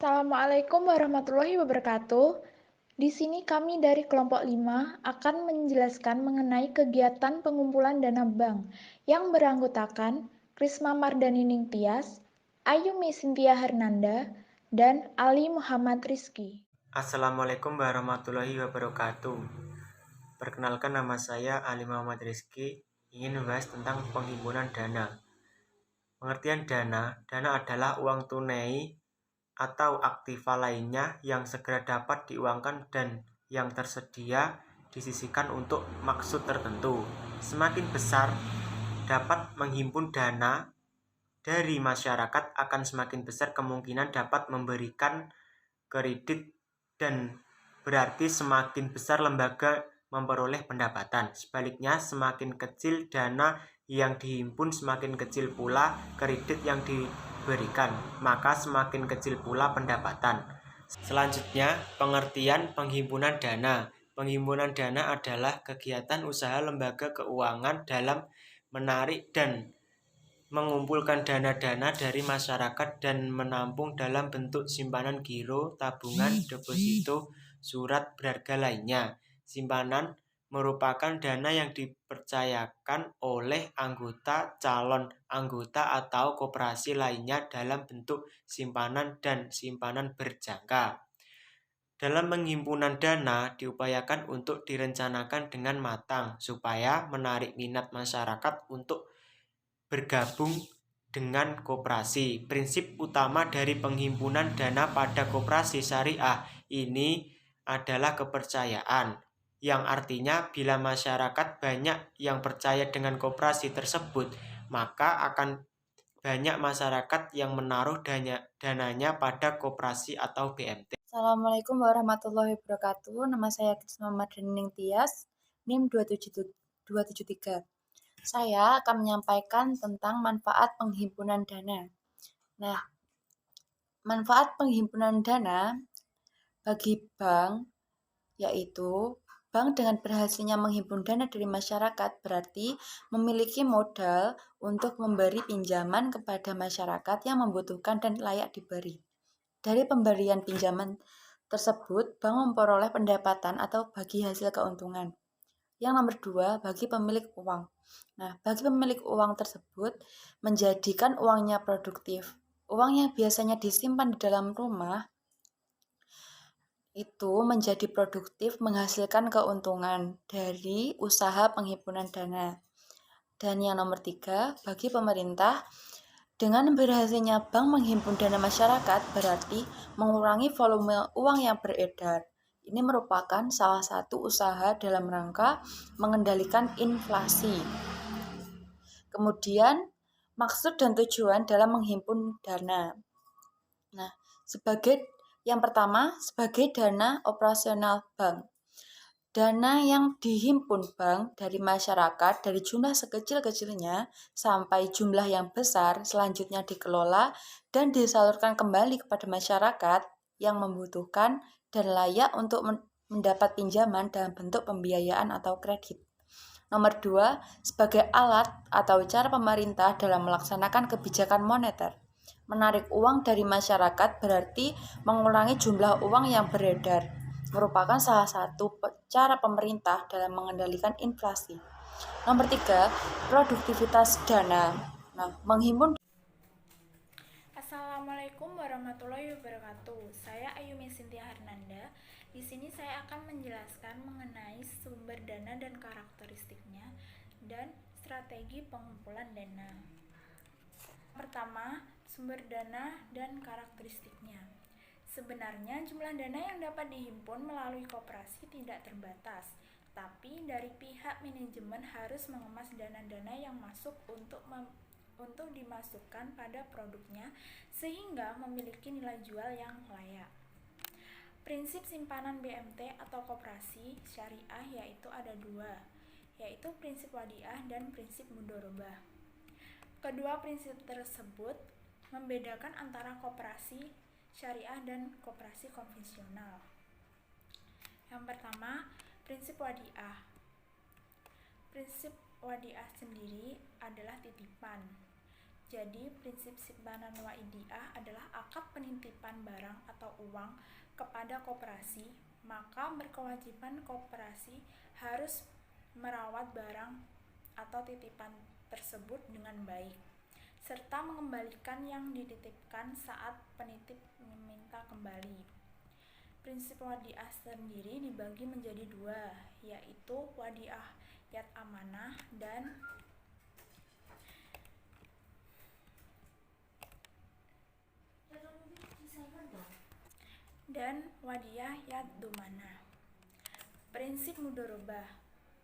Assalamualaikum warahmatullahi wabarakatuh. Di sini kami dari kelompok 5 akan menjelaskan mengenai kegiatan pengumpulan dana bank yang beranggotakan Krisma Mardani Ningtyas, Ayumi Cynthia Hernanda, dan Ali Muhammad Rizky. Assalamualaikum warahmatullahi wabarakatuh. Perkenalkan, nama saya Ali Muhammad Rizky, ingin membahas tentang penghimpunan dana. Pengertian dana adalah uang tunai atau aktiva lainnya yang segera dapat diuangkan dan yang tersedia disisihkan untuk maksud tertentu. Semakin besar dapat menghimpun dana dari masyarakat, akan semakin besar kemungkinan dapat memberikan kredit dan berarti semakin besar lembaga memperoleh pendapatan. Sebaliknya, semakin kecil dana yang dihimpun, semakin kecil pula kredit yang diberikan, maka semakin kecil pula pendapatan. Selanjutnya, pengertian penghimpunan dana. Penghimpunan dana adalah kegiatan usaha lembaga keuangan dalam menarik dan mengumpulkan dana-dana dari masyarakat dan menampung dalam bentuk simpanan giro, tabungan, deposito, surat berharga lainnya. Simpanan merupakan dana yang dipercayakan oleh anggota, calon anggota, atau koperasi lainnya dalam bentuk simpanan dan simpanan berjangka. Dalam penghimpunan dana diupayakan untuk direncanakan dengan matang supaya menarik minat masyarakat untuk bergabung dengan koperasi. Prinsip utama dari penghimpunan dana pada koperasi syariah ini adalah kepercayaan, yang artinya bila masyarakat banyak yang percaya dengan koperasi tersebut, maka akan banyak masyarakat yang menaruh dananya pada koperasi atau BMT. Assalamualaikum warahmatullahi wabarakatuh. Nama saya Krisma Mardani Ningtyas, NIM 273. Saya akan menyampaikan tentang manfaat penghimpunan dana. Nah, manfaat penghimpunan dana bagi bank yaitu bank dengan berhasilnya menghimpun dana dari masyarakat berarti memiliki modal untuk memberi pinjaman kepada masyarakat yang membutuhkan dan layak diberi. Dari pemberian pinjaman tersebut, bank memperoleh pendapatan atau bagi hasil keuntungan. Yang nomor 2, bagi pemilik uang. Nah, bagi pemilik uang tersebut menjadikan uangnya produktif. Uang yang biasanya disimpan di dalam rumah itu menjadi produktif menghasilkan keuntungan dari usaha penghimpunan dana. Dan yang nomor 3, bagi pemerintah, dengan berhasilnya bank menghimpun dana masyarakat berarti mengurangi volume uang yang beredar. Ini merupakan salah satu usaha dalam rangka mengendalikan inflasi. Kemudian, maksud dan tujuan dalam menghimpun dana. Nah, yang pertama, sebagai dana operasional bank. Dana yang dihimpun bank dari masyarakat dari jumlah sekecil-kecilnya sampai jumlah yang besar selanjutnya dikelola dan disalurkan kembali kepada masyarakat yang membutuhkan dan layak untuk mendapat pinjaman dalam bentuk pembiayaan atau kredit. Nomor 2, sebagai alat atau cara pemerintah dalam melaksanakan kebijakan moneter. Menarik uang dari masyarakat berarti mengurangi jumlah uang yang beredar, merupakan salah satu cara pemerintah dalam mengendalikan inflasi. Nomor 3, produktivitas dana. Nah, menghimpun. Assalamualaikum warahmatullahi wabarakatuh. Saya Ayumi Cynthia Hernanda. Di sini saya akan menjelaskan mengenai sumber dana dan karakteristiknya dan strategi pengumpulan dana. Pertama, sumber dana dan karakteristiknya. Sebenarnya jumlah dana yang dapat dihimpun melalui koperasi tidak terbatas, tapi dari pihak manajemen harus mengemas dana-dana yang masuk untuk dimasukkan pada produknya sehingga memiliki nilai jual yang layak. Prinsip simpanan BMT atau koperasi syariah yaitu ada dua, yaitu prinsip wadiah dan prinsip mudorobah. Kedua prinsip tersebut membedakan antara koperasi syariah dan koperasi konvensional. Yang pertama, prinsip wadiah. Prinsip wadiah sendiri adalah titipan. Jadi, prinsip simpanan waidiah adalah akad penitipan barang atau uang kepada koperasi, maka berkewajiban koperasi harus merawat barang atau titipan tersebut dengan baik, serta mengembalikan yang dititipkan saat penitip meminta kembali. Prinsip wadiah sendiri dibagi menjadi dua, yaitu wadiah yad amanah dan wadiah yad dumanah. Prinsip mudharabah.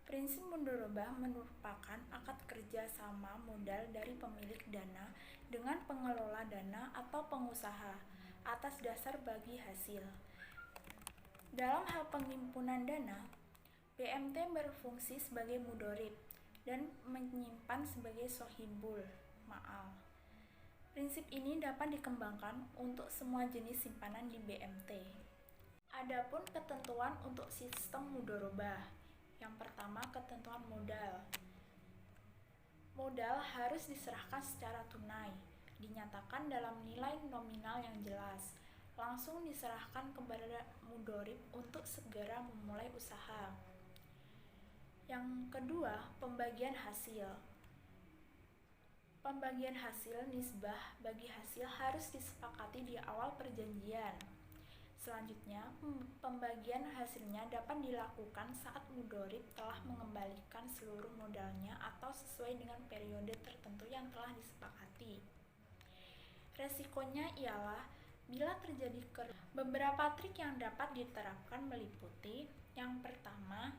Prinsip mudharabah merupakan akad kerja sama modal dari pemilik dana dengan pengelola dana atau pengusaha atas dasar bagi hasil. Dalam hal penghimpunan dana, BMT berfungsi sebagai mudharib dan menyimpan sebagai sohibul ma'al. Prinsip ini dapat dikembangkan untuk semua jenis simpanan di BMT. Adapun ketentuan untuk sistem mudharabah. Yang pertama, ketentuan modal. Modal harus diserahkan secara tunai, dinyatakan dalam nilai nominal yang jelas, langsung diserahkan kepada mudharib untuk segera memulai usaha. Yang kedua, pembagian hasil. Pembagian hasil nisbah bagi hasil harus disepakati di awal perjanjian. Selanjutnya, pembagian hasilnya dapat dilakukan saat mudharib telah mengembalikan seluruh modalnya atau sesuai dengan periode tertentu yang telah disepakati. Resikonya ialah bila terjadi beberapa trik yang dapat diterapkan meliputi: yang pertama,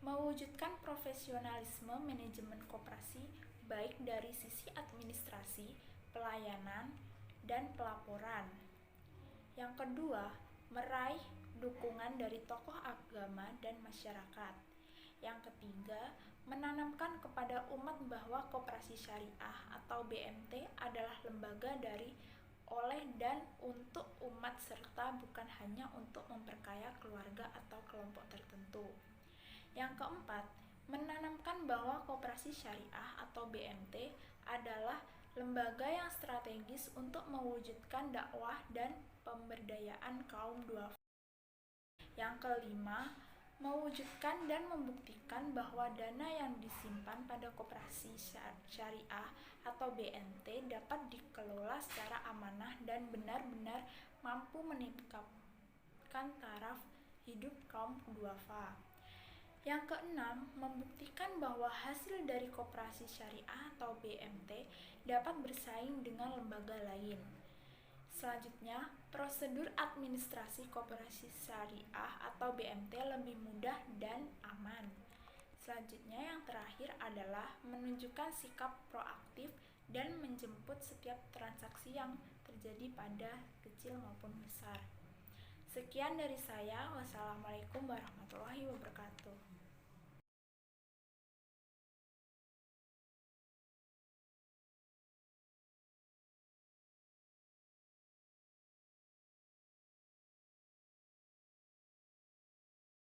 mewujudkan profesionalisme manajemen koperasi baik dari sisi administrasi, pelayanan, dan pelaporan. Yang kedua, meraih dukungan dari tokoh agama dan masyarakat. Yang ketiga, menanamkan kepada umat bahwa koperasi syariah atau BMT adalah lembaga dari, oleh, dan untuk umat serta bukan hanya untuk memperkaya keluarga atau kelompok tertentu. Yang keempat, menanamkan bahwa koperasi syariah atau BMT adalah lembaga yang strategis untuk mewujudkan dakwah dan pemberdayaan kaum duafa. Yang kelima, mewujudkan dan membuktikan bahwa dana yang disimpan pada koperasi syariah atau BMT dapat dikelola secara amanah dan benar-benar mampu meningkatkan taraf hidup kaum duafa. Yang keenam, membuktikan bahwa hasil dari koperasi syariah atau BMT dapat bersaing dengan lembaga lain. Selanjutnya, prosedur administrasi koperasi syariah atau BMT lebih mudah dan aman. Selanjutnya, yang terakhir adalah menunjukkan sikap proaktif dan menjemput setiap transaksi yang terjadi pada kecil maupun besar. Sekian dari saya. Wassalamualaikum warahmatullahi wabarakatuh.